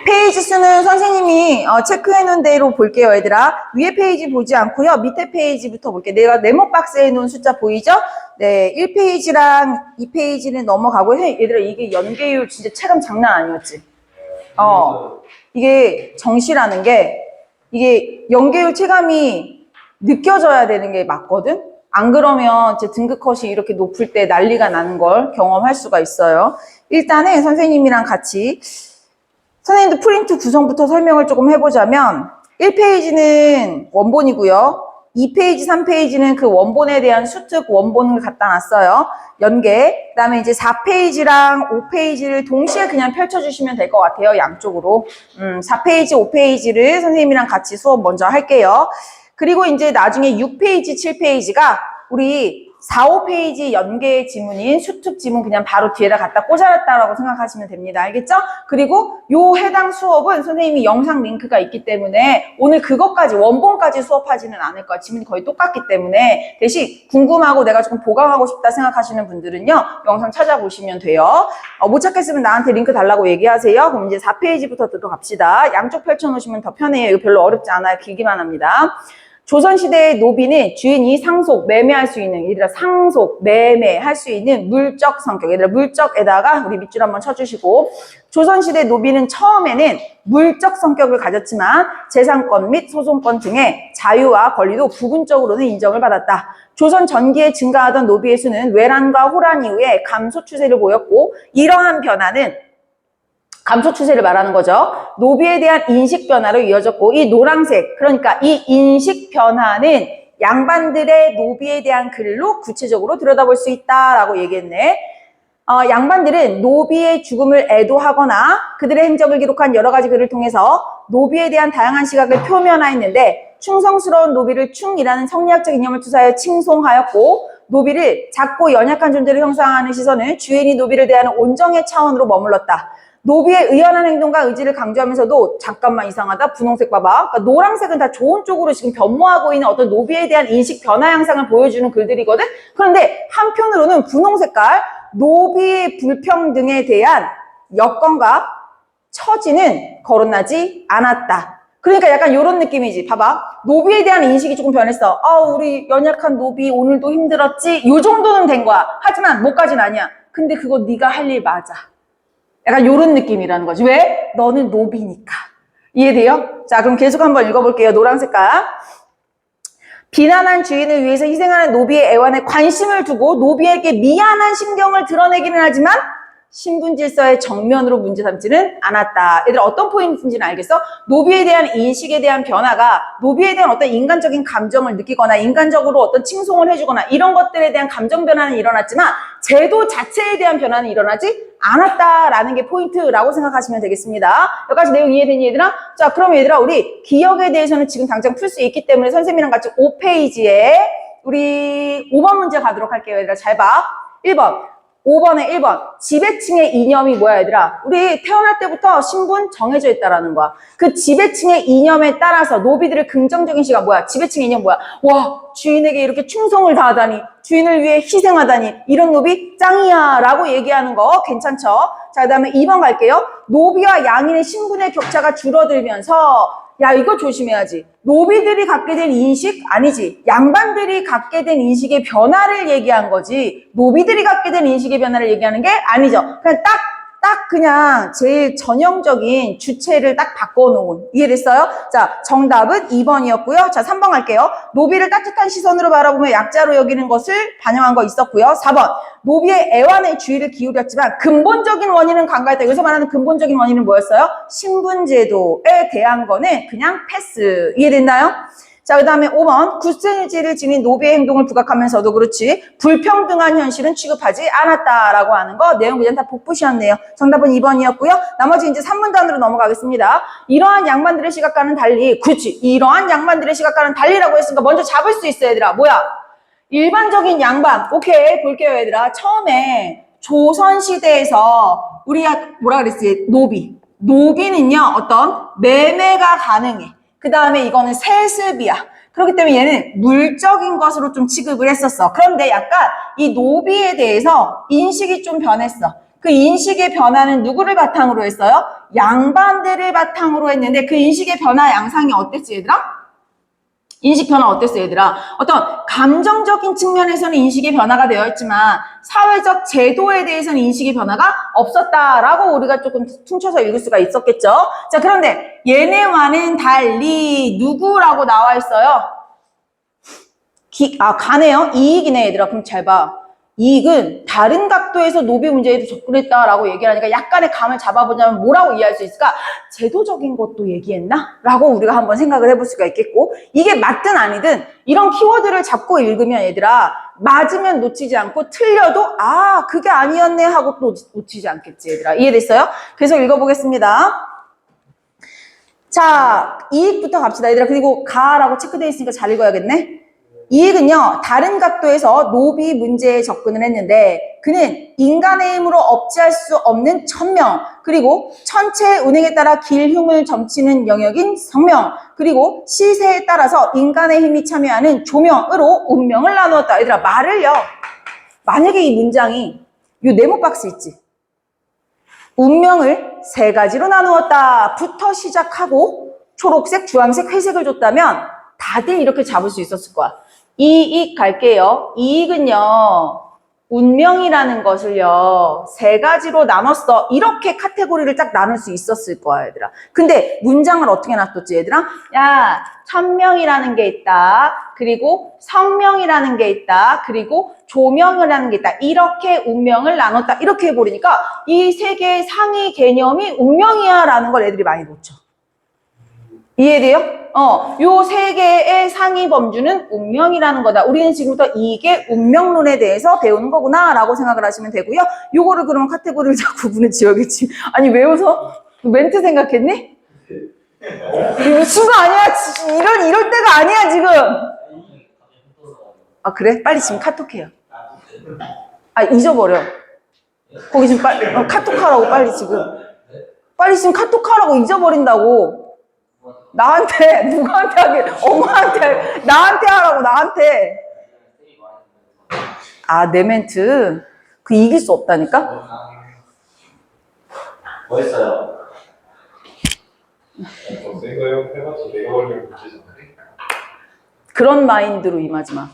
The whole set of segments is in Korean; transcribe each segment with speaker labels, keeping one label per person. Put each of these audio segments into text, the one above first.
Speaker 1: 페이지 수는 선생님이 체크해 놓은 대로 볼게요, 얘들아. 위에 페이지 보지 않고요. 밑에 페이지부터 볼게요. 내가 네모 박스에 놓은 숫자 보이죠? 네, 1페이지랑 2페이지는 넘어가고, 얘들아, 이게 연계율 진짜 체감 장난 아니었지? 이게 정시라는 게, 이게 연계율 체감이 느껴져야 되는 게 맞거든? 안 그러면 제 등급 컷이 이렇게 높을 때 난리가 나는 걸 경험할 수가 있어요. 일단은 선생님이랑 같이 선생님도 프린트 구성부터 설명을 조금 해보자면 1페이지는 원본이고요. 2페이지, 3페이지는 그 원본에 대한 수특 원본을 갖다 놨어요. 연계. 그 다음에 이제 4페이지랑 5페이지를 동시에 그냥 펼쳐주시면 될 것 같아요. 양쪽으로. 4페이지, 5페이지를 선생님이랑 같이 수업 먼저 할게요. 그리고 이제 나중에 6페이지, 7페이지가 우리 4, 5페이지 연계 지문인 수특 지문 그냥 바로 뒤에다 갖다 꽂아놨다라고 생각하시면 됩니다. 알겠죠? 그리고 요 해당 수업은 선생님이 영상 링크가 있기 때문에 오늘 그것까지 원본까지 수업하지는 않을 거야. 지문이 거의 똑같기 때문에 대신 궁금하고 내가 조금 보강하고 싶다 생각하시는 분들은요. 영상 찾아보시면 돼요. 못 찾겠으면 나한테 링크 달라고 얘기하세요. 그럼 이제 4페이지부터 들어갑시다. 양쪽 펼쳐놓으시면 더 편해요. 이거 별로 어렵지 않아요. 길기만 합니다. 조선시대의 노비는 주인이 상속, 매매할 수 있는, 얘들아 상속, 매매할 수 있는 물적 성격, 얘들아 물적에다가 우리 밑줄 한번 쳐주시고, 조선시대 노비는 처음에는 물적 성격을 가졌지만 재산권 및 소송권 등의 자유와 권리도 부분적으로는 인정을 받았다. 조선 전기에 증가하던 노비의 수는 외란과 호란 이후에 감소 추세를 보였고, 이러한 변화는 감소 추세를 말하는 거죠. 노비에 대한 인식 변화로 이어졌고 이 노란색, 그러니까 이 인식 변화는 양반들의 노비에 대한 글로 구체적으로 들여다볼 수 있다라고 얘기했네. 양반들은 노비의 죽음을 애도하거나 그들의 행적을 기록한 여러 가지 글을 통해서 노비에 대한 다양한 시각을 표면화했는데 충성스러운 노비를 충이라는 성리학적 이념을 투사하여 칭송하였고 노비를 작고 연약한 존재를 형상하는 시선은 주인이 노비를 대하는 온정의 차원으로 머물렀다. 노비의 의연한 행동과 의지를 강조하면서도 잠깐만 이상하다. 분홍색 봐봐. 그러니까 노란색은 다 좋은 쪽으로 지금 변모하고 있는 어떤 노비에 대한 인식 변화 양상을 보여주는 글들이거든. 그런데 한편으로는 분홍 색깔 노비의 불평등에 대한 여건과 처지는 거론하지 않았다. 그러니까 약간 이런 느낌이지. 봐봐. 노비에 대한 인식이 조금 변했어. 우리 연약한 노비 오늘도 힘들었지. 요 정도는 된 거야. 하지만 뭐까지는 아니야. 근데 그거 네가 할 일 맞아. 약간 요런 느낌이라는 거지. 왜? 너는 노비니까. 이해돼요? 자, 그럼 계속 한번 읽어볼게요. 노란 색깔. 비난한 주인을 위해서 희생하는 노비의 애환에 관심을 두고 노비에게 미안한 심경을 드러내기는 하지만 신분 질서의 정면으로 문제 삼지는 않았다. 얘들 어떤 포인트인지는 알겠어? 노비에 대한 인식에 대한 변화가 노비에 대한 어떤 인간적인 감정을 느끼거나 인간적으로 어떤 칭송을 해주거나 이런 것들에 대한 감정 변화는 일어났지만 제도 자체에 대한 변화는 일어나지 않았다라는 게 포인트라고 생각하시면 되겠습니다. 여기까지 내용 이해되니 얘들아? 자, 그럼 얘들아 우리 기억에 대해서는 지금 당장 풀 수 있기 때문에 선생님이랑 같이 5페이지에 우리 5번 문제 가도록 할게요. 얘들아 잘 봐. 1번. 5번에 1번. 지배층의 이념이 뭐야, 얘들아? 우리 태어날 때부터 신분 정해져 있다라는 거야. 그 지배층의 이념에 따라서 노비들의 긍정적인 시각 뭐야? 지배층의 이념 뭐야? 와, 주인에게 이렇게 충성을 다하다니, 주인을 위해 희생하다니, 이런 노비 짱이야 라고 얘기하는 거 괜찮죠? 자, 그 다음에 2번 갈게요. 노비와 양인의 신분의 격차가 줄어들면서 야, 이거 조심해야지. 노비들이 갖게 된 인식? 아니지. 양반들이 갖게 된 인식의 변화를 얘기한 거지. 노비들이 갖게 된 인식의 변화를 얘기하는 게 아니죠. 그냥 딱 그냥 제일 전형적인 주체를 딱 바꿔놓은. 이해됐어요? 자, 정답은 2번이었고요. 자, 3번 갈게요. 노비를 따뜻한 시선으로 바라보며 약자로 여기는 것을 반영한 거 있었고요. 4번. 노비의 애완의 주의를 기울였지만 근본적인 원인은 간과했다. 여기서 말하는 근본적인 원인은 뭐였어요? 신분제도에 대한 거는 그냥 패스. 이해됐나요? 자, 그 다음에 5번. 구세주의를 지닌 노비의 행동을 부각하면서도 그렇지 불평등한 현실은 취급하지 않았다라고 하는 거 내용 그냥 다 복붙이었네요. 정답은 2번이었고요. 나머지 이제 3문단으로 넘어가겠습니다. 이러한 양반들의 시각과는 달리 그렇지 이러한 양반들의 시각과는 달리라고 했으니까 먼저 잡을 수 있어 얘들아. 뭐야? 일반적인 양반. 오케이 볼게요 얘들아. 처음에 조선시대에서 우리가 뭐라 그랬지? 노비는요 어떤 매매가 가능해. 그 다음에 이거는 세습이야. 그렇기 때문에 얘는 물적인 것으로 좀 취급을 했었어. 그런데 약간 이 노비에 대해서 인식이 좀 변했어. 그 인식의 변화는 누구를 바탕으로 했어요? 양반들을 바탕으로 했는데 그 인식의 변화 양상이 어땠지 얘들아? 인식 변화 어땠어 얘들아? 어떤 감정적인 측면에서는 인식의 변화가 되어 있지만 사회적 제도에 대해서는 인식의 변화가 없었다라고 우리가 조금 퉁쳐서 읽을 수가 있었겠죠? 자, 그런데 얘네와는 달리 누구라고 나와 있어요? 가네요. 이익이네 얘들아. 그럼 잘 봐. 이익은 다른 각도에서 노비 문제에도 접근했다라고 얘기하니까 약간의 감을 잡아보자면 뭐라고 이해할 수 있을까? 제도적인 것도 얘기했나? 라고 우리가 한번 생각을 해볼 수가 있겠고, 이게 맞든 아니든 이런 키워드를 잡고 읽으면 얘들아 맞으면 놓치지 않고 틀려도 그게 아니었네 하고 또 놓치지 않겠지 얘들아. 이해됐어요? 계속 읽어보겠습니다. 자, 이익부터 갑시다 얘들아. 그리고 가라고 체크되어 있으니까 잘 읽어야겠네. 이익은요, 다른 각도에서 노비 문제에 접근을 했는데 그는 인간의 힘으로 억제할 수 없는 천명, 그리고 천체의 운행에 따라 길흉을 점치는 영역인 성명, 그리고 시세에 따라서 인간의 힘이 참여하는 조명으로 운명을 나누었다. 얘들아, 말을요, 만약에 이 문장이 이 네모 박스 있지? 운명을 세 가지로 나누었다 부터 시작하고 초록색, 주황색, 회색을 줬다면 다들 이렇게 잡을 수 있었을 거야. 이익 갈게요. 이익은요, 운명이라는 것을요, 세 가지로 나눴어. 이렇게 카테고리를 딱 나눌 수 있었을 거야, 얘들아. 근데 문장을 어떻게 놔뒀지, 얘들아? 야, 천명이라는 게 있다. 그리고 성명이라는 게 있다. 그리고 조명이라는 게 있다. 이렇게 운명을 나눴다. 이렇게 해버리니까 이 세 개의 상위 개념이 운명이야 라는 걸 애들이 많이 놓쳐. 이해돼요? 요 세 개의 상위 범주는 운명이라는 거다. 우리는 지금부터 이게 운명론에 대해서 배우는 거구나 라고 생각을 하시면 되고요. 요거를 그러면 카테고리를 자 구분을 지어야겠지. 아니 왜 웃어? 멘트 생각했니? 미친 거 아니야? 이럴 때가 아니야 지금. 그래? 빨리 지금 카톡해요. 잊어버려. 거기 지금 빨리 카톡하라고 빨리 지금. 빨리 지금 카톡하라고 잊어버린다고. 나한테, 누구한테 하길, 엄마한테, 나한테 하라고, 나한테. 내 멘트. 이길 수 없다니까?
Speaker 2: 멋있어요.
Speaker 3: 내가요? 해봤자 내가 걸리면 문제잖아.
Speaker 1: 그런 마인드로 임하지 마.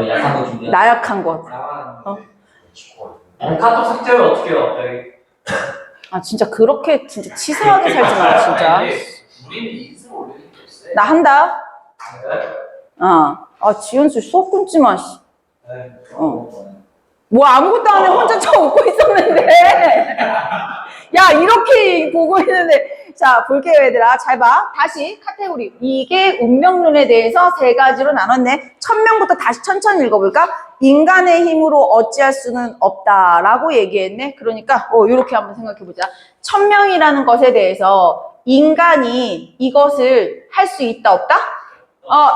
Speaker 2: 약한 거 준비해.
Speaker 1: 나약한 것.
Speaker 2: 카톡 삭제를 어떻게 해요, 갑자기?
Speaker 1: 진짜 그렇게 진짜 치사하게 살지 마, 진짜.
Speaker 2: 우리는 인생 올리는 게 없어요.
Speaker 1: 나 한다. 지연수 수업 끊지 마, 씨. 뭐 아무것도 안 해. 혼자 쳐 웃고 있었는데. 야, 이렇게 보고 있는데. 자, 볼게요, 얘들아. 잘 봐. 다시 카테고리. 이게 운명론에 대해서 세 가지로 나눴네. 천명부터 다시 천천히 읽어볼까? 인간의 힘으로 어찌할 수는 없다라고 얘기했네. 그러니까 이렇게 한번 생각해보자. 천명이라는 것에 대해서 인간이 이것을 할 수 있다, 없다?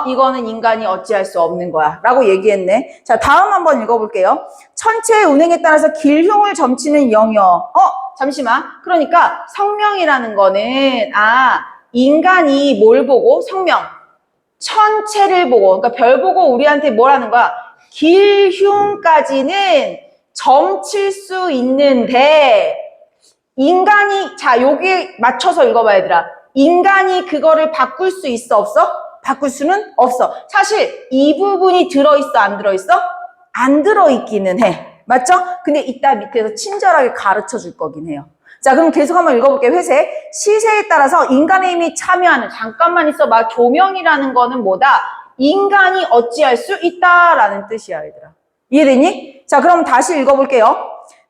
Speaker 1: 이거는 인간이 어찌할 수 없는 거야 라고 얘기했네. 자, 다음 한번 읽어볼게요. 천체의 운행에 따라서 길흉을 점치는 영역. 잠시만. 그러니까 성명이라는 거는 인간이 뭘 보고? 성명. 천체를 보고, 그러니까 별 보고 우리한테 뭘 하는 거야? 길흉까지는 점칠 수 있는데 인간이, 자, 여기에 맞춰서 읽어봐 얘들아. 인간이 그거를 바꿀 수 있어, 없어? 바꿀 수는 없어. 사실 이 부분이 들어있어, 안 들어있어? 안 들어있기는 해. 맞죠? 근데 이따 밑에서 친절하게 가르쳐 줄 거긴 해요. 자, 그럼 계속 한번 읽어볼게요. 회색. 시세에 따라서 인간의 힘이 참여하는, 잠깐만 있어봐. 조명이라는 거는 뭐다? 인간이 어찌할 수 있다라는 뜻이야, 얘들아. 이해되니? 자, 그럼 다시 읽어볼게요.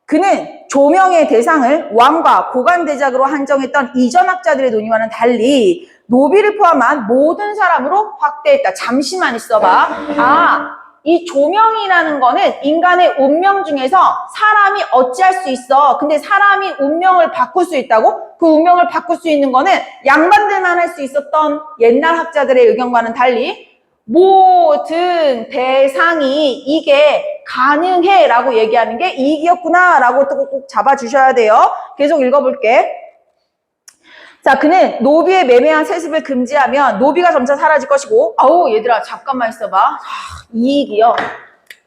Speaker 1: 그는 조명의 대상을 왕과 고관대작으로 한정했던 이전 학자들의 논의와는 달리 노비를 포함한 모든 사람으로 확대했다. 잠시만 있어봐. 이 조명이라는 거는 인간의 운명 중에서 사람이 어찌할 수 있어. 근데 사람이 운명을 바꿀 수 있다고? 그 운명을 바꿀 수 있는 거는 양반들만 할 수 있었던 옛날 학자들의 의견과는 달리 모든 대상이 이게 가능해 라고 얘기하는 게 이익이었구나 라고 또 꼭 잡아주셔야 돼요. 계속 읽어볼게. 자, 그는 노비의 매매한 세습을 금지하면 노비가 점차 사라질 것이고, 얘들아 잠깐만 있어봐. 이익이요.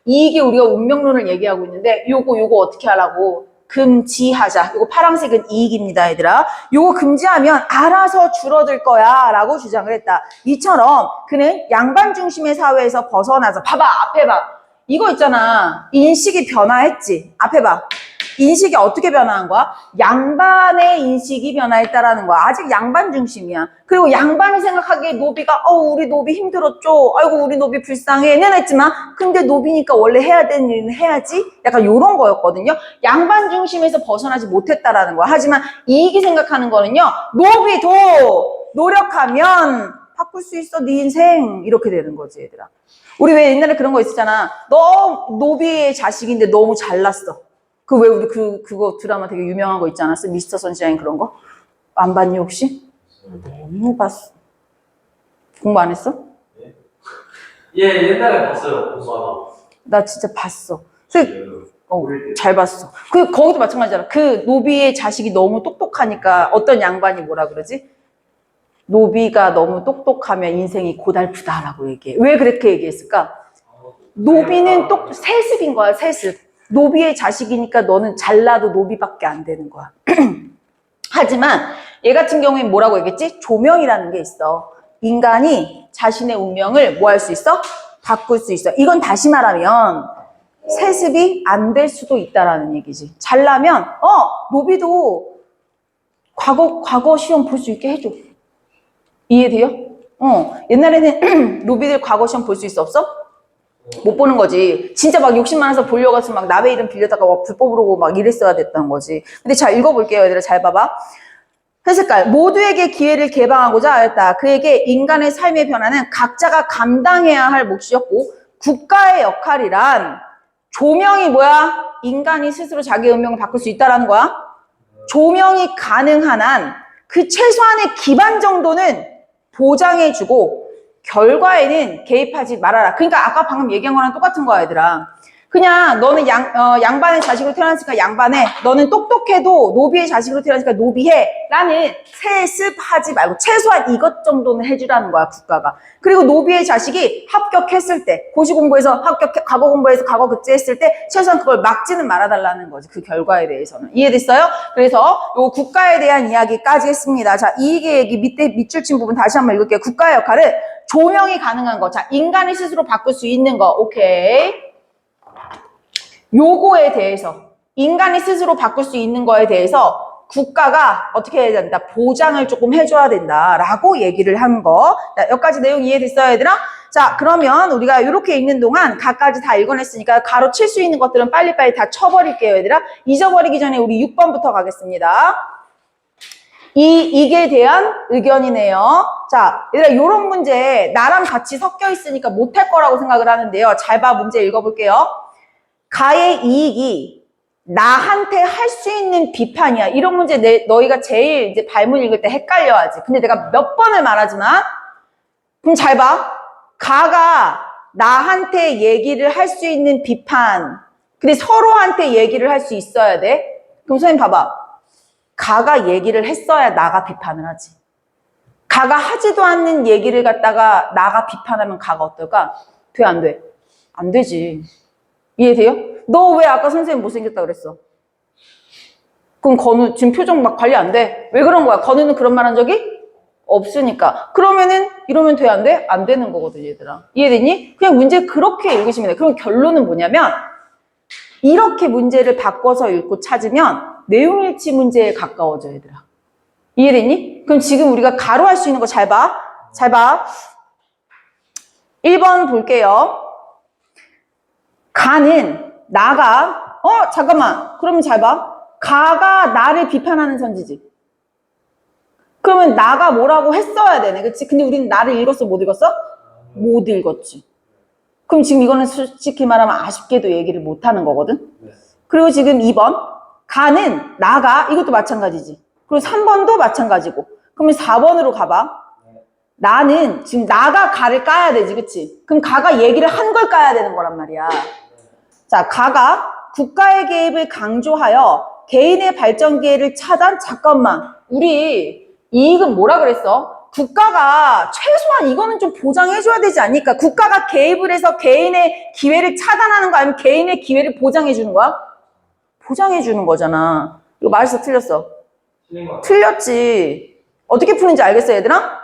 Speaker 1: 이익이 우리가 운명론을 얘기하고 있는데 요거 어떻게 하라고? 금지하자. 요거 파란색은 이익입니다, 얘들아. 요거 금지하면 알아서 줄어들 거야 라고 주장을 했다. 이처럼 그는 양반 중심의 사회에서 벗어나서 봐봐, 앞에 봐. 이거 있잖아. 인식이 변화했지. 앞에 봐. 인식이 어떻게 변화한 거야? 양반의 인식이 변화했다라는 거야. 아직 양반 중심이야. 그리고 양반이 생각하기에 노비가 우리 노비 힘들었죠. 아이고 우리 노비 불쌍해는 했지만 근데 노비니까 원래 해야 되는 일은 해야지. 약간 요런 거였거든요. 양반 중심에서 벗어나지 못했다라는 거야. 하지만 이익이 생각하는 거는요. 노비도 노력하면 바꿀 수 있어 네 인생 이렇게 되는 거지 얘들아. 우리 왜 옛날에 그런 거 있었잖아. 너 노비의 자식인데 너무 잘났어. 왜 우리 그거 드라마 되게 유명한 거 있지 않았어? 미스터 선샤인 그런 거? 안 봤니 혹시? 너무 봤어. 공부 안 했어?
Speaker 2: 예, 옛날에 봤어요. 공부하다.
Speaker 1: 나 진짜 봤어. 잘 봤어. 거기도 마찬가지잖아. 그 노비의 자식이 너무 똑똑하니까 어떤 양반이 뭐라 그러지? 노비가 너무 똑똑하면 인생이 고달프다라고 얘기해. 왜 그렇게 얘기했을까? 노비는 세습인 거야, 세습. 노비의 자식이니까 너는 잘나도 노비밖에 안 되는 거야. 하지만 얘 같은 경우엔 뭐라고 얘기했지? 조명이라는 게 있어. 인간이 자신의 운명을 뭐 할 수 있어? 바꿀 수 있어. 이건 다시 말하면 세습이 안 될 수도 있다라는 얘기지. 잘나면 노비도 과거 시험 볼 수 있게 해줘. 이해돼요? 옛날에는 노비들 과거 시험 볼 수 있어 없어? 못 보는 거지. 진짜 막 욕심 많아서 보려고 해서 막 남의 이름 빌려다가 불법으로 막 이랬어야 됐던 거지. 근데 자, 읽어볼게요. 얘들아, 잘 봐봐. 회색깔. 모두에게 기회를 개방하고자 하였다. 그에게 인간의 삶의 변화는 각자가 감당해야 할 몫이었고, 국가의 역할이란 조명이 뭐야? 인간이 스스로 자기 운명을 바꿀 수 있다라는 거야. 조명이 가능한 한 그 최소한의 기반 정도는 보장해주고, 결과에는 개입하지 말아라. 그러니까 아까 방금 얘기한 거랑 똑같은 거야, 얘들아. 그냥 너는 양반의 자식으로 태어났으니까 양반해. 너는 똑똑해도 노비의 자식으로 태어났으니까 노비해. 라는 세습하지 말고 최소한 이것 정도는 해주라는 거야, 국가가. 그리고 노비의 자식이 합격했을 때, 고시 공부해서 과거 공부해서 과거 급제했을 때 최소한 그걸 막지는 말아달라는 거지, 그 결과에 대해서는. 이해됐어요? 그래서 요 국가에 대한 이야기까지 했습니다. 자, 이익의 얘기 밑줄 친 부분 다시 한번 읽을게요. 국가의 역할은 조명이 가능한 거. 자, 인간이 스스로 바꿀 수 있는 거. 오케이. 요거에 대해서, 인간이 스스로 바꿀 수 있는 거에 대해서 국가가 어떻게 해야 된다? 보장을 조금 해줘야 된다라고 얘기를 한 거. 자, 여기까지 내용 이해됐어요, 얘들아? 자, 그러면 우리가 이렇게 읽는 동안 각까지 다 읽어냈으니까 가로 칠 수 있는 것들은 빨리빨리 다 쳐버릴게요, 얘들아. 잊어버리기 전에 우리 6번부터 가겠습니다. 이익에 대한 의견이네요. 자, 얘들아, 요런 문제 나랑 같이 섞여 있으니까 못할 거라고 생각을 하는데요. 잘 봐, 문제 읽어볼게요. 가의 이익이 나한테 할 수 있는 비판이야. 이런 문제 너희가 제일 이제 발문 읽을 때 헷갈려하지. 근데 내가 몇 번을 말하지만, 그럼 잘 봐. 가가 나한테 얘기를 할 수 있는 비판. 근데 서로한테 얘기를 할 수 있어야 돼. 그럼 선생님 봐봐. 가가 얘기를 했어야 나가 비판을 하지. 가가 하지도 않는 얘기를 갖다가 나가 비판하면 가가 어떨까? 돼, 안 돼? 안 되지. 이해돼요? 너 왜 아까 선생님 못생겼다 그랬어? 그럼 건우 지금 표정 막 관리 안 돼. 왜 그런 거야? 건우는 그런 말 한 적이 없으니까. 그러면은 이러면 돼, 안 돼? 안 되는 거거든, 얘들아. 이해됐니? 그냥 문제 그렇게 읽으시면 돼. 그럼 결론은 뭐냐면 이렇게 문제를 바꿔서 읽고 찾으면 내용일치 문제에 가까워져, 얘들아. 이해됐니? 그럼 지금 우리가 가로 할 수 있는 거 잘 봐. 잘 봐. 1번 볼게요. 가는 나가 잠깐만. 그러면 잘 봐. 가가 나를 비판하는 선지지. 그러면 나가 뭐라고 했어야 되네. 그치? 근데 우리는 나를 읽었어? 못 읽었어? 못 읽었지. 그럼 지금 이거는 솔직히 말하면 아쉽게도 얘기를 못 하는 거거든? 그리고 지금 2번. 가는 나가 이것도 마찬가지지. 그리고 3번도 마찬가지고. 그러면 4번으로 가봐. 나는 지금 나가 가를 까야 되지. 그치? 그럼 가가 얘기를 한 걸 까야 되는 거란 말이야. 자, 가가 국가의 개입을 강조하여 개인의 발전 기회를 차단. 잠깐만. 우리 이익은 뭐라 그랬어? 국가가 최소한 이거는 좀 보장해줘야 되지 않을까? 국가가 개입을 해서 개인의 기회를 차단하는 거 아니면 개인의 기회를 보장해주는 거야? 보장해주는 거잖아. 이거 말해서 틀렸어.
Speaker 2: 틀린 거 같아요.
Speaker 1: 틀렸지. 어떻게 푸는지 알겠어, 얘들아?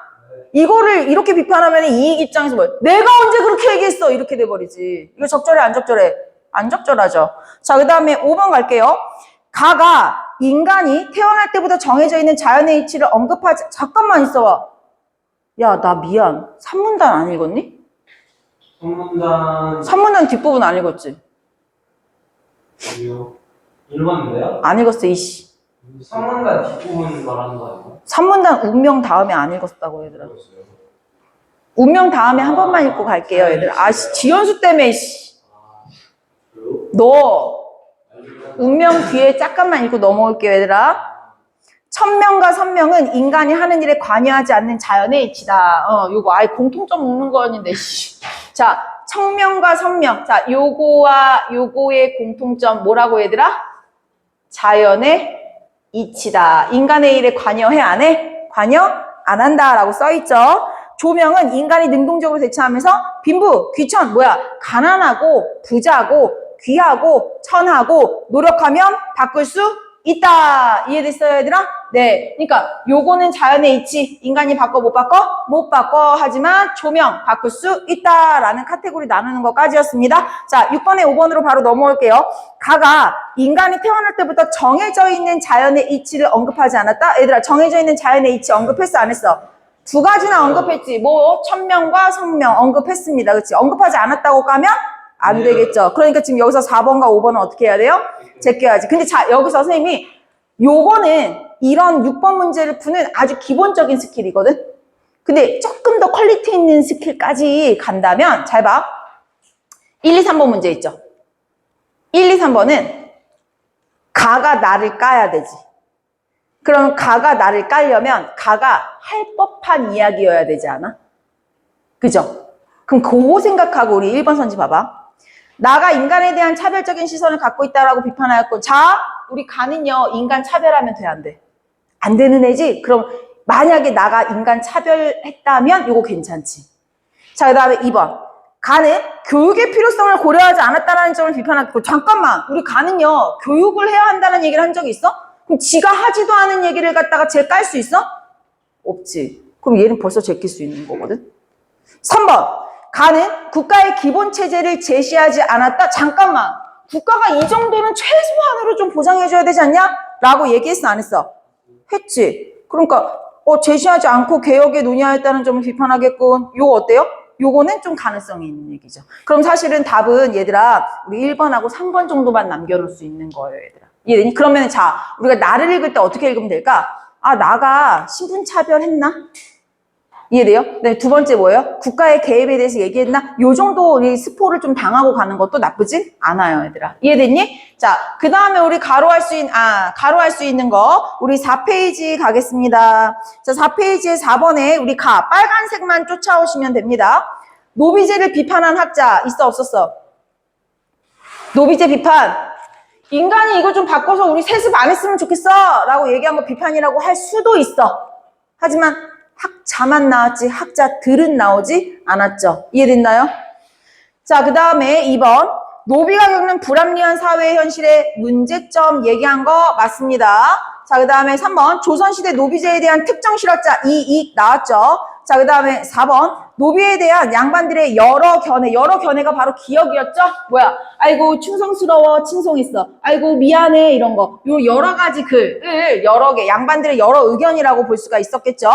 Speaker 1: 이거를 이렇게 비판하면 이익 입장에서 뭐야? 내가 언제 그렇게 얘기했어? 이렇게 돼버리지. 이거 적절해, 안 적절해? 안 적절하죠. 자, 그 다음에 5번 갈게요. 가가 인간이 태어날 때부터 정해져 있는 자연의 이치를 언급하지. 잠깐만 있어봐. 야, 나 미안. 산문단 안 읽었니?
Speaker 2: 성문단
Speaker 1: 산문단 뒷부분 안 읽었지?
Speaker 2: 읽었는데요?
Speaker 1: 안 읽었어, 이씨.
Speaker 2: 성문단 뒷부분 말하는 거 아니에요?
Speaker 1: 산문단 운명 다음에 안 읽었다고, 얘들아. 운명 다음에 한 번만 읽고 갈게요, 얘들아. 아, 씨, 지연수 때문에, 씨.
Speaker 2: 그래요?
Speaker 1: 너 운명 뒤에 잠깐만 읽고 넘어올게요, 얘들아. 천명과 선명은 인간이 하는 일에 관여하지 않는 자연의 이치다. 요거 아예 공통점 묻는 거였는데, 씨. 자, 청명과 선명. 자, 요거와 요거의 공통점 뭐라고, 얘들아? 자연의 이치다. 인간의 일에 관여해, 안 해? 관여 안 한다라고 써있죠. 조명은 인간이 능동적으로 대처하면서 빈부, 귀천, 뭐야? 가난하고 부자고 귀하고 천하고 노력하면 바꿀 수 있다. 이해됐어요, 얘들아? 네. 그러니까 요거는 자연의 이치. 인간이 바꿔 못 바꿔? 못 바꿔. 하지만 조명 바꿀 수 있다라는 카테고리 나누는 것까지였습니다. 자, 6번에 5번으로 바로 넘어올게요. 가가 인간이 태어날 때부터 정해져 있는 자연의 이치를 언급하지 않았다? 얘들아, 정해져 있는 자연의 이치 언급했어, 안 했어? 두 가지나 언급했지. 뭐 천명과 성명 언급했습니다. 그렇지? 언급하지 않았다고 까면 안 되겠죠. 그러니까 지금 여기서 4번과 5번은 어떻게 해야 돼요? 제껴야지. 근데 자, 여기서 선생님이 요거는 이런 6번 문제를 푸는 아주 기본적인 스킬이거든. 근데 조금 더 퀄리티 있는 스킬까지 간다면 잘 봐. 1, 2, 3번 문제 있죠. 1, 2, 3번은 가가 나를 까야 되지. 그럼 가가 나를 깔려면 가가 할 법한 이야기여야 되지 않아? 그죠? 그럼 그거 생각하고 우리 1번 선지 봐봐. 나가 인간에 대한 차별적인 시선을 갖고 있다라고 비판하였고, 자, 우리 가는요, 인간 차별하면 돼, 안 돼? 안 되는 애지? 그럼 만약에 나가 인간 차별했다면 이거 괜찮지. 자, 그 다음에 2번. 가는 교육의 필요성을 고려하지 않았다는 점을 비판하고, 잠깐만, 우리 가는요, 교육을 해야 한다는 얘기를 한 적이 있어? 그럼 지가 하지도 않은 얘기를 갖다가 쟤 깔 수 있어? 없지. 그럼 얘는 벌써 제낄 수 있는 거거든. 3번. 가는 국가의 기본 체제를 제시하지 않았다. 잠깐만. 국가가 이 정도는 최소한으로 좀 보장해줘야 되지 않냐? 라고 얘기했어, 안 했어? 했지. 그러니까 제시하지 않고 개혁에 논의하였다는 점을 비판하겠군. 요거 어때요? 요거는 좀 가능성이 있는 얘기죠. 그럼 사실은 답은 얘들아 우리 1번하고 3번 정도만 남겨놓을 수 있는 거예요, 얘들아. 이해되니? 그러면 자, 우리가 나를 읽을 때 어떻게 읽으면 될까? 아, 나가 신분차별했나? 이해돼요? 네, 두 번째 뭐예요? 국가의 개입에 대해서 얘기했나? 요 정도 우리 스포를 좀 당하고 가는 것도 나쁘지 않아요, 얘들아. 이해됐니? 자, 그 다음에 우리 가로할 수 있는 거, 우리 4페이지 가겠습니다. 자, 4페이지에 4번에 우리 빨간색만 쫓아오시면 됩니다. 노비제를 비판한 학자, 있어, 없었어? 노비제 비판. 인간이 이거 좀 바꿔서 우리 세습 안 했으면 좋겠어! 라고 얘기한 거 비판이라고 할 수도 있어. 하지만, 학자만 나왔지 학자들은 나오지 않았죠. 이해됐나요? 자, 그 다음에 2번 노비가 겪는 불합리한 사회 현실의 문제점 얘기한 거 맞습니다. 자, 그 다음에 3번 조선시대 노비제에 대한 특정 실화자 이익 나왔죠. 자, 그 다음에 4번 노비에 대한 양반들의 여러 견해가 바로 기억이었죠. 뭐야? 아이고 충성스러워 칭송했어. 아이고 미안해 이런 거. 요 여러 가지 글을 여러 개 양반들의 여러 의견이라고 볼 수가 있었겠죠.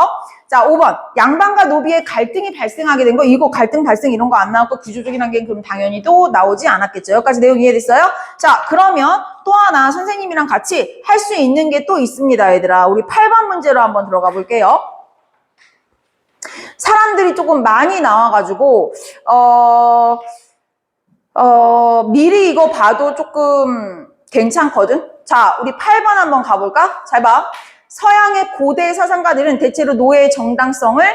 Speaker 1: 자, 5번 양반과 노비의 갈등이 발생하게 된 거. 이거 갈등 발생 이런 거 안 나왔고 구조적인 한계는 그럼 당연히 또 나오지 않았겠죠. 여기까지 내용 이해됐어요? 자, 그러면 또 하나 선생님이랑 같이 할 수 있는 게 또 있습니다, 얘들아. 우리 8번 문제로 한번 들어가 볼게요. 사람들이 조금 많이 나와가지고 미리 이거 봐도 조금 괜찮거든. 자, 우리 8번 한번 가볼까? 잘 봐. 서양의 고대 사상가들은 대체로 노예의 정당성을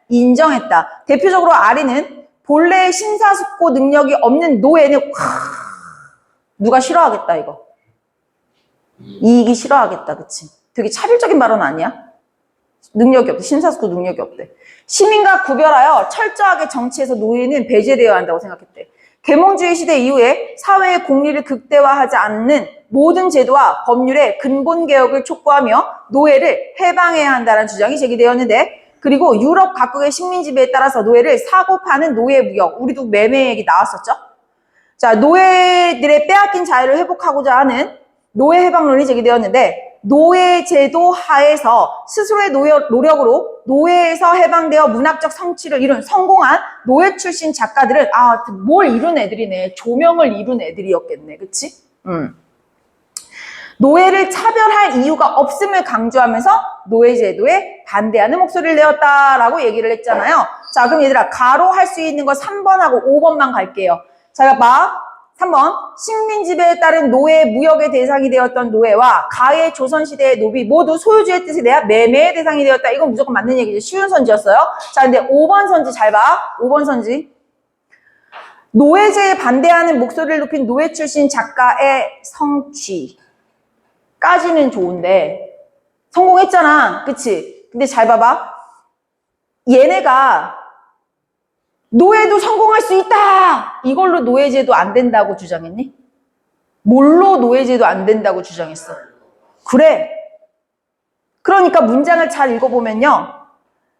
Speaker 1: 인정했다. 대표적으로 아리는 본래의 심사숙고 능력이 없는 노예는 누가 싫어하겠다 이거. 이익이 싫어하겠다, 그치? 되게 차별적인 발언 아니야? 능력이 없대. 심사숙고 능력이 없대. 시민과 구별하여 철저하게 정치에서 노예는 배제되어야 한다고 생각했대. 계몽주의 시대 이후에 사회의 공리를 극대화하지 않는 모든 제도와 법률의 근본 개혁을 촉구하며 노예를 해방해야 한다는 주장이 제기되었는데, 그리고 유럽 각국의 식민 지배에 따라서 노예를 사고 파는 노예 무역, 우리도 매매 얘기 나왔었죠? 자, 노예들의 빼앗긴 자유를 회복하고자 하는 노예 해방론이 제기되었는데, 노예 제도 하에서 스스로의 노력으로 노예에서 해방되어 문학적 성취를 이룬 성공한 노예 출신 작가들은 뭘 이룬 애들이네. 조명을 이룬 애들이었겠네. 그치? 노예를 차별할 이유가 없음을 강조하면서 노예 제도에 반대하는 목소리를 내었다라고 얘기를 했잖아요. 자, 그럼 얘들아, 가로 할 수 있는 거 3번하고 5번만 갈게요. 자, 봐. 3번, 식민 지배에 따른 노예 무역의 대상이 되었던 노예와 가해 조선시대의 노비 모두 소유주의 뜻에 대한 매매의 대상이 되었다. 이건 무조건 맞는 얘기죠. 쉬운 선지였어요. 자, 근데 5번 선지 잘 봐. 5번 선지. 노예제에 반대하는 목소리를 높인 노예 출신 작가의 성취까지는 좋은데 성공했잖아. 그치? 근데 잘 봐봐. 얘네가 노예도 성공할 수 있다! 이걸로 노예제도 안 된다고 주장했니? 뭘로 노예제도 안 된다고 주장했어? 그래. 그러니까 문장을 잘 읽어보면요.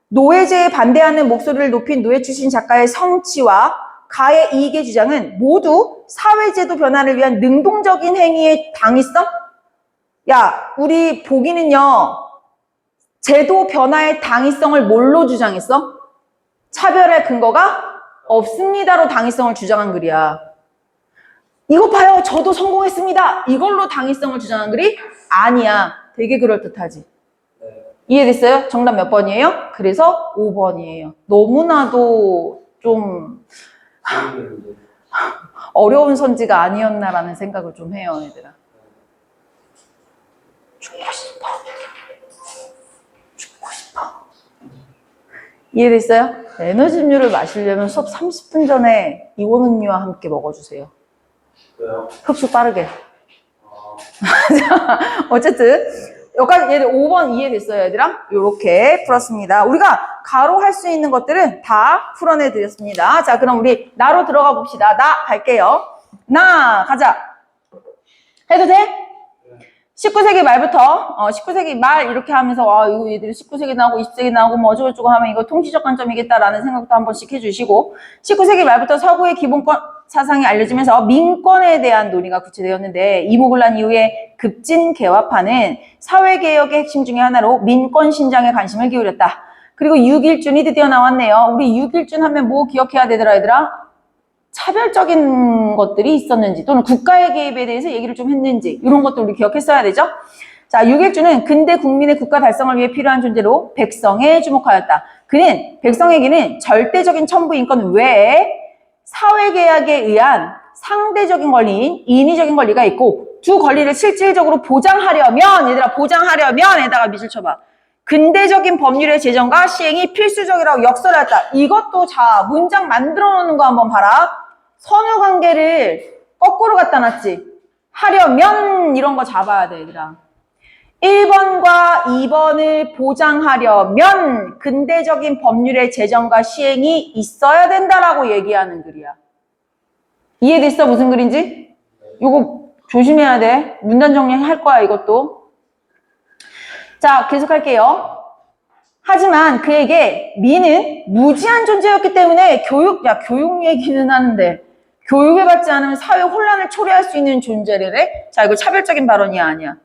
Speaker 1: 노예제에 반대하는 목소리를 높인 노예 출신 작가의 성취와 가의 이익의 주장은 모두 사회제도 변화를 위한 능동적인 행위의 당위성? 야, 우리 보기는요. 제도 변화의 당위성을 뭘로 주장했어? 차별할 근거가 없습니다로 당위성을 주장한 글이야. 이거 봐요. 저도 성공했습니다. 이걸로 당위성을 주장한 글이 아니야. 되게 그럴듯하지. 이해됐어요? 정답 몇 번이에요? 그래서 5번이에요. 너무나도 좀 어려운 선지가 아니었나라는 생각을 좀 해요, 얘들아. 죽고 싶어. 이해됐어요? 에너지 음료를 마시려면 수업 30분 전에 이온 음료와 함께 먹어주세요.
Speaker 2: 왜요?
Speaker 1: 흡수 빠르게. 어쨌든 여기까지 얘들 5번 이해됐어요, 얘들아? 요렇게 풀었습니다. 우리가 가로 할 수 있는 것들은 다 풀어내 드렸습니다. 자, 그럼 우리 나로 들어가 봅시다. 나 갈게요. 나 가자. 해도 돼? 19세기 말부터 19세기 말 이렇게 하면서 이거 얘들이 19세기 나오고 20세기 나오고 뭐 어쩌고저쩌고 하면 이거 통치적 관점이겠다라는 생각도 한 번씩 해주시고, 19세기 말부터 서구의 기본권 사상이 알려지면서 민권에 대한 논의가 구체되었는데, 이목을 난 이후에 급진 개화파는 사회개혁의 핵심 중에 하나로 민권 신장에 관심을 기울였다. 그리고 6.1준이 드디어 나왔네요. 우리 6.1준 하면 뭐 기억해야 되더라, 얘들아? 차별적인 것들이 있었는지 또는 국가의 개입에 대해서 얘기를 좀 했는지 이런 것도 우리 기억했어야 되죠. 자, 6.1주는 근대 국민의 국가 달성을 위해 필요한 존재로 백성에 주목하였다. 그는 백성에게는 절대적인 천부 인권 외에 사회계약에 의한 상대적인 권리인 인위적인 권리가 있고, 두 권리를 실질적으로 보장하려면, 얘들아 보장하려면에다가 밑줄 쳐봐. 근대적인 법률의 제정과 시행이 필수적이라고 역설했다. 이것도 자, 문장 만들어 놓는 거 한번 봐라. 선후관계를 거꾸로 갖다 놨지. 하려면 이런 거 잡아야 돼, 얘들아. 1번과 2번을 보장하려면 근대적인 법률의 제정과 시행이 있어야 된다라고 얘기하는 글이야. 이해됐어? 무슨 글인지? 이거 조심해야 돼. 문단 정리할 거야, 이것도. 자, 계속할게요. 하지만 그에게 미는 무지한 존재였기 때문에 교육 얘기는 하는데 교육을 받지 않으면 사회 혼란을 초래할 수 있는 존재래. 자, 이거 차별적인 발언이야, 아니야?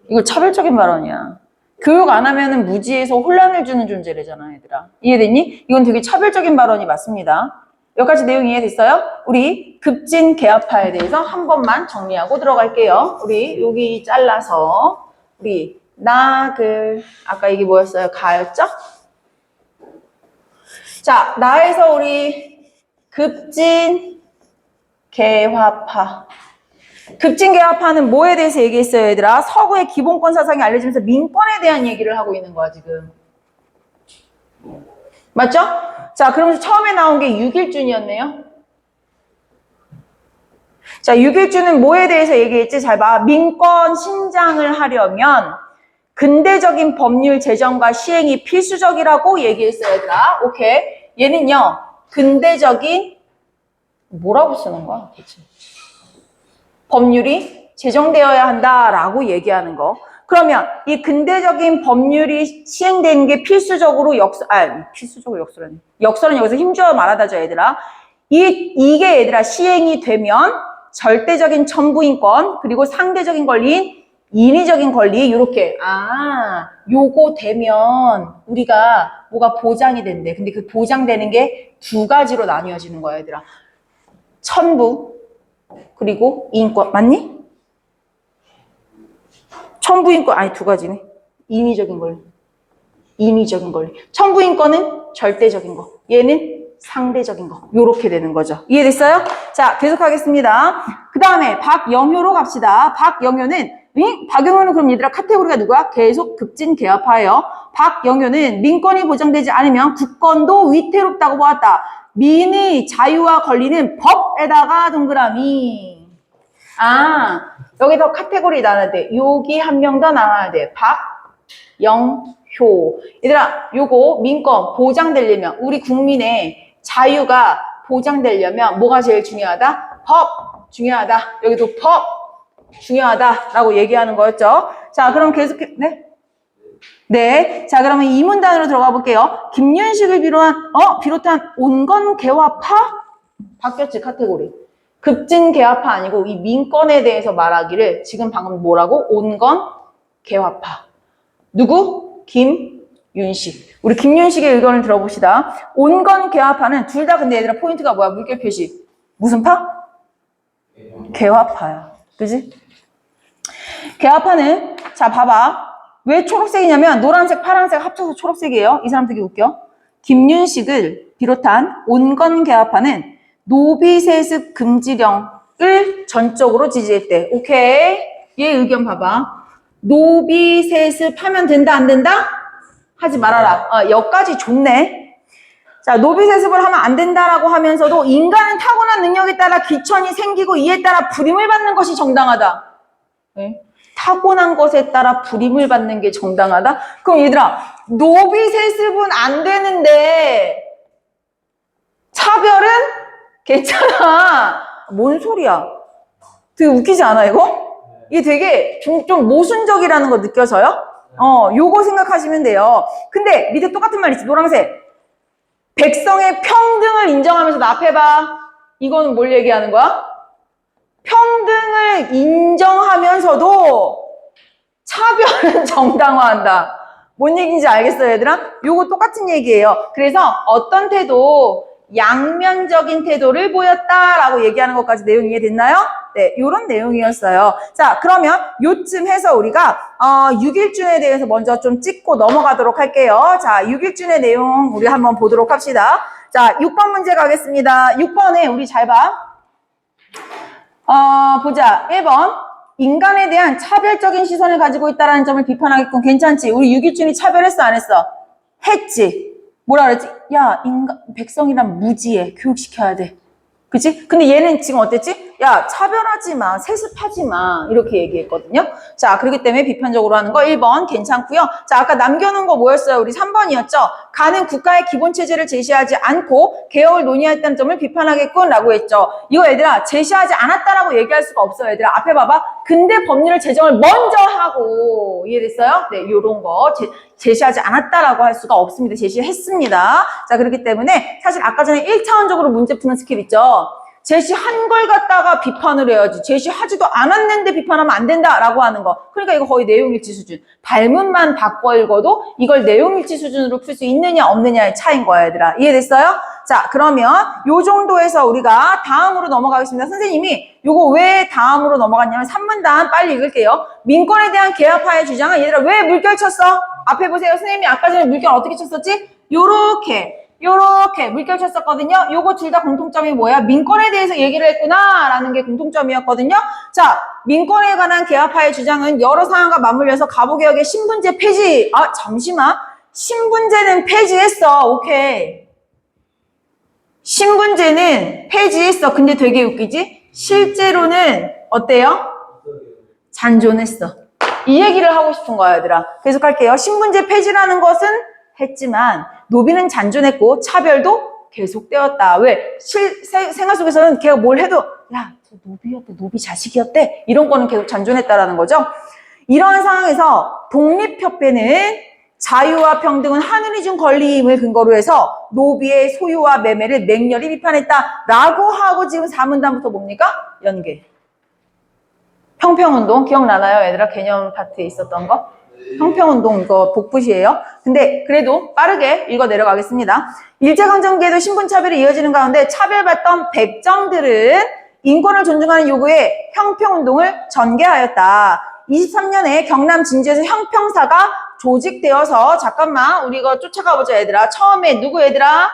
Speaker 1: 이거 차별적인 발언이야. 교육 안 하면은 무지해서 혼란을 주는 존재래잖아, 얘들아. 이해됐니? 이건 되게 차별적인 발언이 맞습니다. 여기까지 내용 이해됐어요? 우리 급진 개화파에 대해서 한 번만 정리하고 들어갈게요. 우리 여기 잘라서 우리 나글, 아까 이게 뭐였어요? 가였죠? 자, 나에서 우리 급진 개화파. 급진 개화파는 뭐에 대해서 얘기했어요, 얘들아? 서구의 기본권 사상이 알려지면서 민권에 대한 얘기를 하고 있는 거야, 지금. 맞죠? 자, 그러면서 처음에 나온 게 6.1준이었네요. 자, 6.1준은 뭐에 대해서 얘기했지? 잘 봐. 민권 신장을 하려면 근대적인 법률 제정과 시행이 필수적이라고 얘기했어요, 얘들아. 오케이. 얘는요, 근대적인, 뭐라고 쓰는 거야, 대체? 법률이 제정되어야 한다라고 얘기하는 거. 그러면 이 근대적인 법률이 시행되는 게 필수적으로 필수적으로 역설은 여기서 힘주어 말하다죠, 얘들아. 이게 얘들아 시행이 되면 절대적인 천부인권 그리고 상대적인 권리인 인위적인 권리 요렇게 요거 되면 우리가 뭐가 보장이 된대. 근데 그 보장되는 게 두 가지로 나뉘어지는 거야, 얘들아. 천부 그리고 인권 맞니? 천부인권 아니 두 가지네. 인위적인 권리. 인위적인 권리. 천부인권은 절대적인 거. 얘는 상대적인 거. 요렇게 되는 거죠. 이해됐어요? 자, 계속하겠습니다. 그 다음에 박영효로 갑시다. 박영효는 그럼 얘들아 카테고리가 누구야? 계속 급진 개업하예요. 박영효는 민권이 보장되지 않으면 국권도 위태롭다고 보았다. 민의 자유와 권리는 법에다가 동그라미. 여기서 카테고리 나눠야 돼. 여기 한 명 더 나와야 돼. 박영효. 얘들아, 요거 민권 보장되려면 우리 국민의 자유가 보장되려면 뭐가 제일 중요하다? 법 중요하다. 여기도 법 중요하다라고 얘기하는 거였죠. 자, 그럼 계속해. 네. 자, 그러면 이 문단으로 들어가 볼게요. 김윤식을 비롯한 온건개화파? 바뀌었지, 카테고리. 급진개화파 아니고 이 민권에 대해서 말하기를 지금 방금 뭐라고? 온건개화파. 누구? 김윤식. 우리 김윤식의 의견을 들어봅시다. 온건개화파는 둘 다 근데 얘들아 포인트가 뭐야? 물결 표시. 무슨 파? 개화파야. 그지? 개화파는 자 봐봐. 왜 초록색이냐면 노란색, 파란색 합쳐서 초록색이에요. 이 사람 되게 웃겨. 김윤식을 비롯한 온건개화파는 노비세습 금지령을 전적으로 지지했대. 오케이. 얘 의견 봐봐. 노비세습 하면 된다 안 된다? 하지 말아라. 여기까지 좋네. 자, 노비세습을 하면 안 된다라고 하면서도 인간은 타고난 능력에 따라 귀천이 생기고 이에 따라 불임을 받는 것이 정당하다. 네? 타고난 것에 따라 불임을 받는 게 정당하다? 그럼 얘들아, 노비세습은 안 되는데 차별은 괜찮아. 뭔 소리야? 되게 웃기지 않아, 이거? 이게 되게 좀 모순적이라는 거 느껴져요? 요거 생각하시면 돼요. 근데 밑에 똑같은 말 있지, 노란색. 백성의 평등을 인정하면서 앞에 봐. 이거는 뭘 얘기하는 거야? 평등을 인정하면서도 차별은 정당화한다. 뭔 얘기인지 알겠어요, 얘들아? 요거 똑같은 얘기예요. 그래서 어떤 태도, 양면적인 태도를 보였다라고 얘기하는 것까지 내용 이해됐나요? 네, 요런 내용이었어요. 자, 그러면 요쯤 해서 우리가 6일준에 대해서 먼저 좀 찍고 넘어가도록 할게요. 자, 6일준의 내용 우리 한번 보도록 합시다. 자, 6번 문제 가겠습니다. 6번에 우리 잘 봐. 보자. 1번. 인간에 대한 차별적인 시선을 가지고 있다는 점을 비판하겠군. 괜찮지? 우리 6일준이 차별했어, 안 했어? 했지? 뭐라 그랬지? 야, 백성이란 무지해. 교육시켜야 돼. 그치? 근데 얘는 지금 어땠지? 야, 차별하지 마. 세습하지 마. 이렇게 얘기했거든요. 자, 그렇기 때문에 비판적으로 하는 거 1번 괜찮고요. 자, 아까 남겨놓은 거 뭐였어요? 우리 3번이었죠? 가는 국가의 기본체제를 제시하지 않고 개혁을 논의했다는 점을 비판하겠군 라고 했죠. 이거 얘들아, 제시하지 않았다라고 얘기할 수가 없어요. 얘들아, 앞에 봐봐. 근대 법률 제정을 먼저 하고, 이해됐어요? 네, 요런 거 제시하지 않았다라고 할 수가 없습니다. 제시했습니다. 자, 그렇기 때문에 사실 아까 전에 1차원적으로 문제 푸는 스킬 있죠? 제시한 걸 갖다가 비판을 해야지. 제시하지도 않았는데 비판하면 안 된다라고 하는 거. 그러니까 이거 거의 내용일치 수준. 발문만 바꿔 읽어도 이걸 내용일치 수준으로 풀 수 있느냐 없느냐의 차이인 거야, 얘들아. 이해됐어요? 자, 그러면 요 정도에서 우리가 다음으로 넘어가겠습니다. 선생님이 요거 왜 다음으로 넘어갔냐면 3문단 빨리 읽을게요. 민권에 대한 개혁화의 주장은 얘들아 왜 물결 쳤어? 앞에 보세요. 선생님이 아까 전에 물결 어떻게 쳤었지? 요렇게 물결 쳤었거든요. 요거 둘 다 공통점이 뭐야? 민권에 대해서 얘기를 했구나 라는 게 공통점이었거든요. 자, 민권에 관한 개혁화의 주장은 여러 사항과 맞물려서 가부개혁의 신분제 폐지. 잠시만. 신분제는 폐지했어. 오케이. 신분제는 폐지했어. 근데 되게 웃기지? 실제로는 어때요? 잔존했어. 이 얘기를 하고 싶은 거야, 얘들아. 계속할게요. 신분제 폐지라는 것은 했지만 노비는 잔존했고 차별도 계속되었다. 왜? 생활 속에서는 걔가 뭘 해도 야, 저 노비였대, 노비 자식이었대. 이런 거는 계속 잔존했다라는 거죠. 이러한 상황에서 독립협회는 자유와 평등은 하늘이 준 권리임을 근거로 해서 노비의 소유와 매매를 맹렬히 비판했다라고 하고 지금 4문단부터 뭡니까? 연계. 형평운동 기억나나요? 얘들아 개념 파트에 있었던 거? 형평운동 이거 복붙이에요. 근데 그래도 빠르게 읽어 내려가겠습니다. 일제강점기에도 신분차별이 이어지는 가운데 차별받던 백정들은 인권을 존중하는 요구에 형평운동을 전개하였다. 23년에 경남 진주에서 형평사가 조직되어서 잠깐만 우리 이거 쫓아가 보자 얘들아. 처음에 누구 얘들아?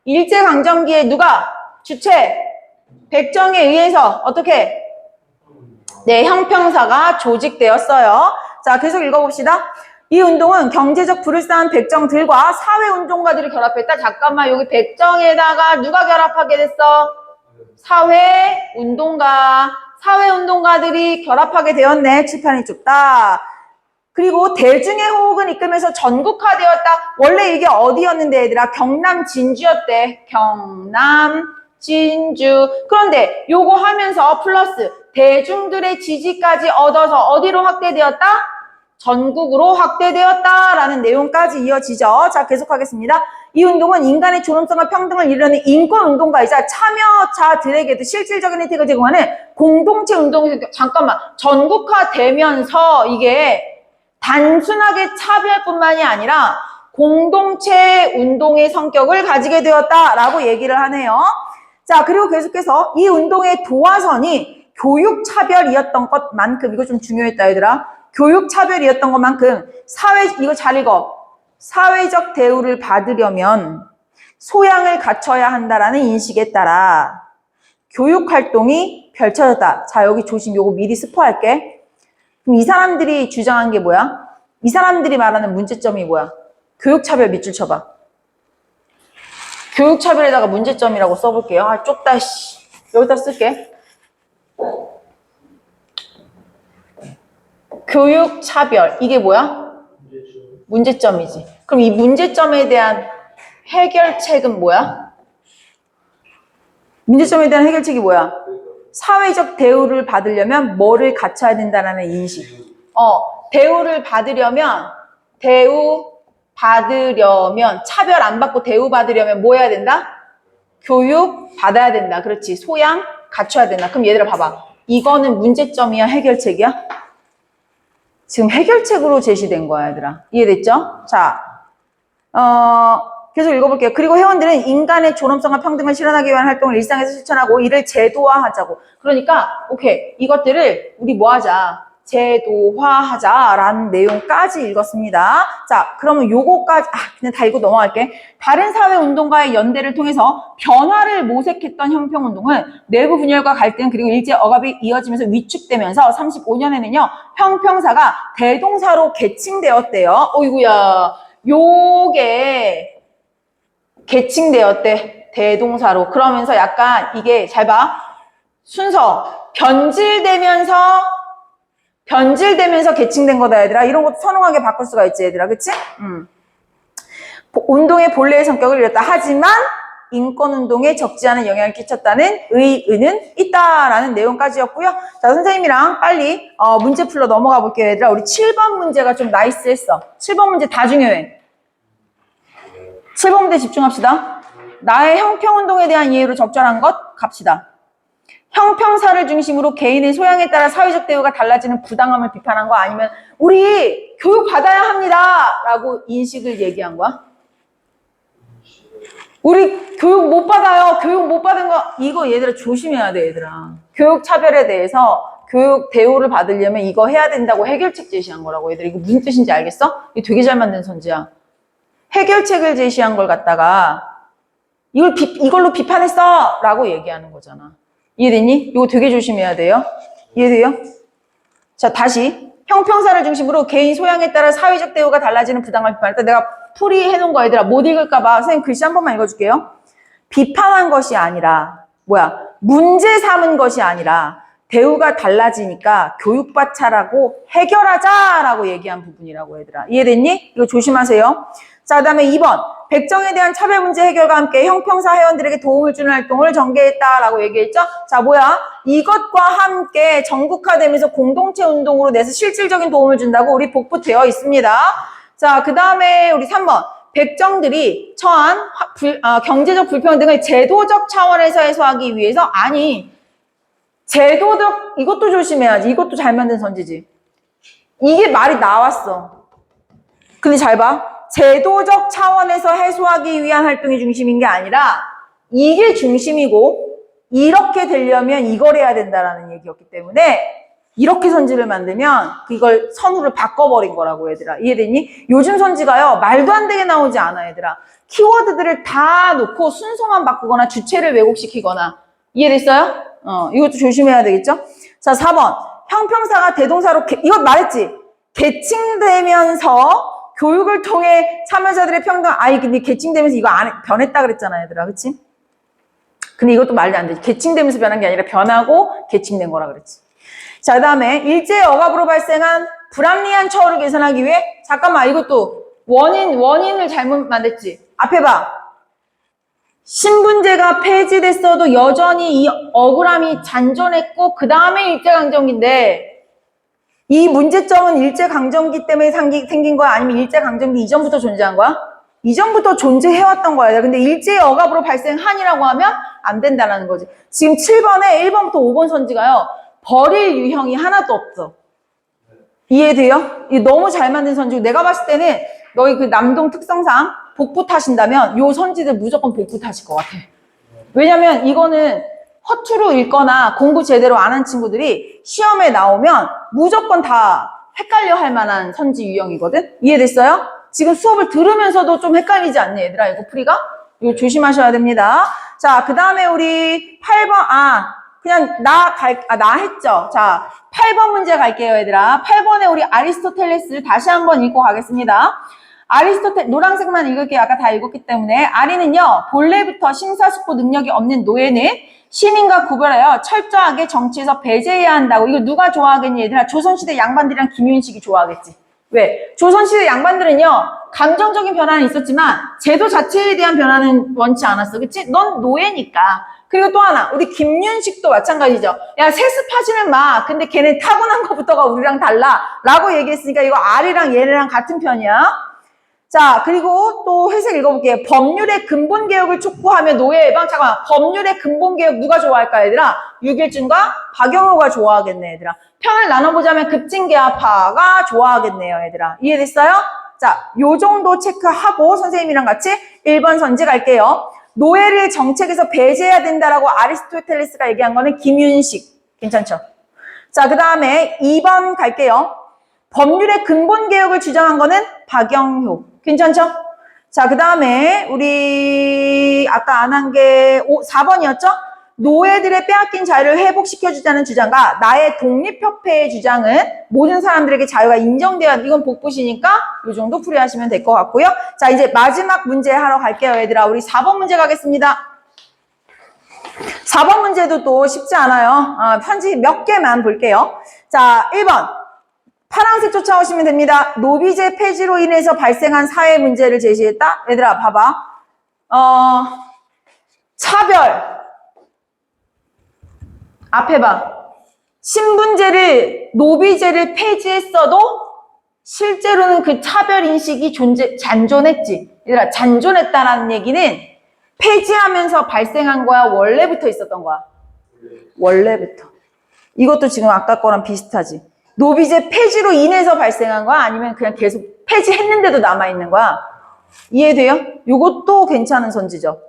Speaker 1: 일제강점기에 누가? 주체 백정에 의해서 어떻게? 네, 형평사가 조직되었어요. 자, 계속 읽어봅시다. 이 운동은 경제적 불을쌓은 백정들과 사회운동가들이 결합했다. 잠깐만 여기 백정에다가 누가 결합하게 됐어? 사회운동가. 사회운동가들이 결합하게 되었네. 칠판이 좁다. 그리고 대중의 호흡은 이끌면서 전국화되었다. 원래 이게 어디였는데 얘들아? 경남 진주였대. 경남 진주. 그런데 요거 하면서 플러스 대중들의 지지까지 얻어서 어디로 확대되었다? 전국으로 확대되었다라는 내용까지 이어지죠. 자, 계속하겠습니다. 이 운동은 인간의 존엄성과 평등을 이루는 인권운동가이자 참여자들에게도 실질적인 혜택을 제공하는 공동체 운동이 잠깐만 전국화되면서 이게 단순하게 차별뿐만이 아니라 공동체 운동의 성격을 가지게 되었다라고 얘기를 하네요. 자, 그리고 계속해서 이 운동의 도화선이 교육차별이었던 것만큼, 이거 좀 중요했다 얘들아. 교육차별이었던 것만큼 이거 잘 읽어. 사회적 대우를 받으려면 소양을 갖춰야 한다라는 인식에 따라 교육활동이 펼쳐졌다. 자, 여기 조심. 요거 미리 스포할게. 그럼 이 사람들이 주장한 게 뭐야? 이 사람들이 말하는 문제점이 뭐야? 교육차별 밑줄 쳐봐. 교육차별에다가 문제점이라고 써볼게요. 아, 좁다, 씨. 여기다 쓸게. 교육차별. 이게 뭐야? 문제점이지. 그럼 이 문제점에 대한 해결책은 뭐야? 문제점에 대한 해결책이 뭐야? 사회적 대우를 받으려면 뭐를 갖춰야 된다는 인식. 대우를 받으려면, 차별 안 받고 대우받으려면 뭐 해야 된다? 교육 받아야 된다. 그렇지. 소양 갖춰야 된다. 그럼 얘들아 봐봐. 이거는 문제점이야? 해결책이야? 지금 해결책으로 제시된 거야, 얘들아. 이해됐죠? 자, 계속 읽어볼게요. 그리고 회원들은 인간의 존엄성과 평등을 실현하기 위한 활동을 일상에서 실천하고 이를 제도화하자고. 그러니까, 오케이. 이것들을 우리 뭐 하자? 제도화하자라는 내용까지 읽었습니다. 자, 그러면 요거까지, 그냥 다 읽고 넘어갈게. 다른 사회운동가의 연대를 통해서 변화를 모색했던 형평운동은 내부 분열과 갈등 그리고 일제 억압이 이어지면서 위축되면서 35년에는요, 형평사가 대동사로 개칭되었대요. 어이구야. 요게 개칭되었대. 대동사로. 그러면서 약간 이게 잘 봐. 순서 변질되면서 개칭된 거다, 얘들아. 이런 것도 선호하게 바꿀 수가 있지, 얘들아. 그치? 운동의 본래의 성격을 잃었다. 하지만 인권운동에 적지 않은 영향을 끼쳤다는 의의는 있다라는 내용까지였고요. 자, 선생님이랑 빨리 문제 풀러 넘어가 볼게요, 얘들아. 우리 7번 문제가 좀 나이스했어. 7번 문제 다 중요해. 7번 문제 집중합시다. 나의 형평운동에 대한 이해로 적절한 것 갑시다. 형평사를 중심으로 개인의 소양에 따라 사회적 대우가 달라지는 부당함을 비판한 거 아니면 우리 교육 받아야 합니다 라고 인식을 얘기한 거야? 우리 교육 못 받아요. 교육 못 받은 거 이거 얘들아 조심해야 돼, 얘들아. 교육 차별에 대해서 교육 대우를 받으려면 이거 해야 된다고 해결책 제시한 거라고. 얘들아 이거 무슨 뜻인지 알겠어? 이거 되게 잘 만든 선지야. 해결책을 제시한 걸 갖다가 이걸로 비판했어 라고 얘기하는 거잖아. 이해됐니? 이거 되게 조심해야 돼요. 이해돼요? 자, 다시. 형평사를 중심으로 개인 소양에 따라 사회적 대우가 달라지는 부당함을 비판했다. 내가 풀이해놓은 거 얘들아 못 읽을까봐 선생님 글씨 한 번만 읽어줄게요. 비판한 것이 아니라 문제 삼은 것이 아니라 대우가 달라지니까 교육받자라고 해결하자라고 얘기한 부분이라고 얘들아. 이해됐니? 이거 조심하세요. 자, 그 다음에 2번. 백정에 대한 차별 문제 해결과 함께 형평사 회원들에게 도움을 주는 활동을 전개했다라고 얘기했죠? 자, 뭐야? 이것과 함께 전국화되면서 공동체 운동으로 내서 실질적인 도움을 준다고 우리 복붙되어 있습니다. 자, 그 다음에 우리 3번. 백정들이 처한 경제적 불평등을 제도적 차원에서 해소하기 위해서 아니 제도적 이것도 조심해야지. 이것도 잘 만든 선지지. 이게 말이 나왔어. 근데 잘 봐. 제도적 차원에서 해소하기 위한 활동이 중심인 게 아니라 이게 중심이고 이렇게 되려면 이걸 해야 된다라는 얘기였기 때문에 이렇게 선지를 만들면 이걸 선우를 바꿔버린 거라고 얘들아. 이해됐니? 요즘 선지가요. 말도 안 되게 나오지 않아 얘들아. 키워드들을 다 놓고 순서만 바꾸거나 주체를 왜곡시키거나. 이해됐어요? 이것도 조심해야 되겠죠? 자, 4번. 형평사가 대동사로 이거 말했지? 계층되면서 교육을 통해 참여자들의 평등 근데 계층되면서 이거 안 변했다 그랬잖아 얘들아. 그치? 근데 이것도 말이 안 되지. 계층되면서 변한 게 아니라 변하고 계층된 거라 그랬지. 자, 그 다음에 일제의 억압으로 발생한 불합리한 처우를 개선하기 위해 잠깐만 이것도 원인을 잘못 만들지. 앞에 봐. 신분제가 폐지됐어도 여전히 이 억울함이 잔존했고 그 다음에 일제강점기인데 이 문제점은 일제강점기 때문에 생긴 거야? 아니면 일제강점기 이전부터 존재한 거야? 이전부터 존재해왔던 거야. 근데 일제의 억압으로 발생한이라고 하면 안 된다는 거지. 지금 7번에 1번부터 5번 선지가요. 버릴 유형이 하나도 없어. 이해돼요? 이 너무 잘 만든 선지고 내가 봤을 때는 너희 그 남동 특성상 복부 타신다면 요 선지들 무조건 복부 타실 것 같아. 왜냐면 이거는 허투루 읽거나 공부 제대로 안 한 친구들이 시험에 나오면 무조건 다 헷갈려 할 만한 선지 유형이거든? 이해됐어요? 지금 수업을 들으면서도 좀 헷갈리지 않니 얘들아 이거 풀이가? 이거 조심하셔야 됩니다. 자, 그 다음에 우리 8번 그냥 나 했죠. 자, 8번 문제 갈게요, 얘들아. 8번에 우리 아리스토텔레스를 다시 한번 읽고 가겠습니다. 노란색만 읽을게요. 아까 다 읽었기 때문에. 아리는요, 본래부터 심사숙고 능력이 없는 노예는 시민과 구별하여 철저하게 정치에서 배제해야 한다고. 이거 누가 좋아하겠니, 얘들아? 조선시대 양반들이랑 김윤식이 좋아하겠지. 왜? 조선시대 양반들은요, 감정적인 변화는 있었지만, 제도 자체에 대한 변화는 원치 않았어. 그치? 넌 노예니까. 그리고 또 하나, 우리 김윤식도 마찬가지죠. 야, 세습하지는 마. 근데 걔네 타고난 것부터가 우리랑 달라. 라고 얘기했으니까 이거 R이랑 얘네랑 같은 편이야. 자, 그리고 또 회색 읽어볼게요. 법률의 근본개혁을 촉구하며 노예 예방. 잠깐만, 법률의 근본개혁 누가 좋아할까, 얘들아? 유길준과 박영호가 좋아하겠네, 얘들아. 편을 나눠보자면 급진개합파가 좋아하겠네요, 얘들아. 이해됐어요? 자, 요 정도 체크하고 선생님이랑 같이 1번 선지 갈게요. 노예를 정책에서 배제해야 된다라고 아리스토텔레스가 얘기한 거는 김윤식. 괜찮죠? 자, 그 다음에 2번 갈게요. 법률의 근본 개혁을 주장한 거는 박영효. 괜찮죠? 자, 그 다음에 우리 아까 안 한 게 4번이었죠? 노예들의 빼앗긴 자유를 회복시켜주자는 주장과 나의 독립협회의 주장은 모든 사람들에게 자유가 인정돼야 이건 복붙이니까 이 정도 풀이하시면 될 것 같고요. 자, 이제 마지막 문제 하러 갈게요, 얘들아. 우리 4번 문제 가겠습니다. 4번 문제도 또 쉽지 않아요. 편지 몇 개만 볼게요. 자, 1번. 파란색 쫓아오시면 됩니다. 노비제 폐지로 인해서 발생한 사회 문제를 제시했다. 얘들아, 봐봐. 차별. 앞에 봐. 신분제를, 노비제를 폐지했어도 실제로는 그 차별 인식이 잔존했지. 얘들아, 잔존했다라는 얘기는 폐지하면서 발생한 거야? 원래부터 있었던 거야? 원래부터. 이것도 지금 아까 거랑 비슷하지. 노비제 폐지로 인해서 발생한 거야? 아니면 그냥 계속 폐지했는데도 남아있는 거야? 이해돼요? 이것도 괜찮은 선지죠.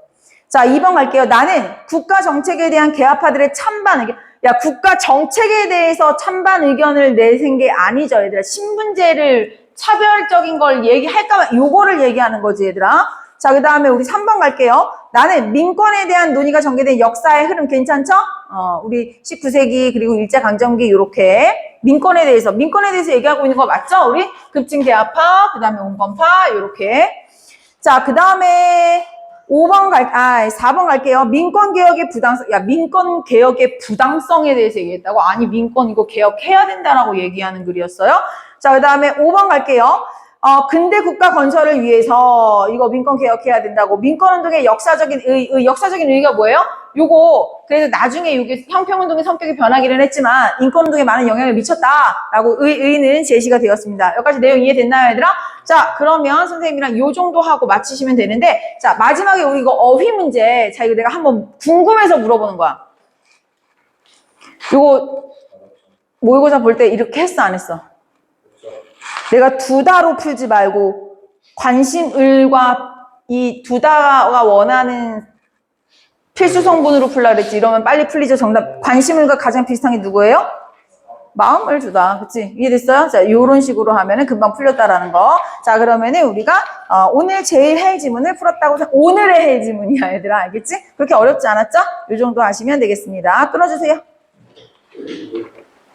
Speaker 1: 자, 2번 갈게요. 나는 국가 정책에 대한 개화파들의 찬반 의견. 야, 국가 정책에 대해서 찬반 의견을 내센 게 아니죠, 얘들아. 신분제를 차별적인 걸 얘기할까봐 요거를 얘기하는 거지, 얘들아. 자, 그 다음에 우리 3번 갈게요. 나는 민권에 대한 논의가 전개된 역사의 흐름 괜찮죠? 우리 19세기 그리고 일제강점기 이렇게 민권에 대해서 얘기하고 있는 거 맞죠? 우리 급진개화파, 그 다음에 온건파 이렇게. 자, 그 다음에 4번 갈게요. 민권개혁의 부당성, 야, 민권개혁의 부당성에 대해서 얘기했다고? 아니, 민권 이거 개혁해야 된다라고 얘기하는 글이었어요. 자, 그 다음에 5번 갈게요. 근대 국가 건설을 위해서 이거 민권 개혁해야 된다고. 민권운동의 역사적인 의의가 뭐예요? 요거, 그래서 나중에 이게 형평운동의 성격이 변하기는 했지만, 인권운동에 많은 영향을 미쳤다라고 의의는 제시가 되었습니다. 여기까지 내용 이해됐나요, 얘들아? 자, 그러면 선생님이랑 요 정도 하고 마치시면 되는데, 자, 마지막에 우리 이거 어휘 문제. 자, 이거 내가 한번 궁금해서 물어보는 거야. 요거, 모의고사 볼 때 이렇게 했어, 안 했어? 내가 두다로 풀지 말고 관심을과 이 두다가 원하는 필수 성분으로 풀라 그랬지. 이러면 빨리 풀리죠. 정답. 관심을과 가장 비슷한 게 누구예요? 마음을 주다. 그치? 이해됐어요? 자, 요런 식으로 하면은 금방 풀렸다라는 거. 자, 그러면은 우리가 오늘 제일 해지문을 풀었다고 오늘의 해지문이야, 얘들아. 알겠지? 그렇게 어렵지 않았죠? 요 정도 하시면 되겠습니다. 끊어주세요.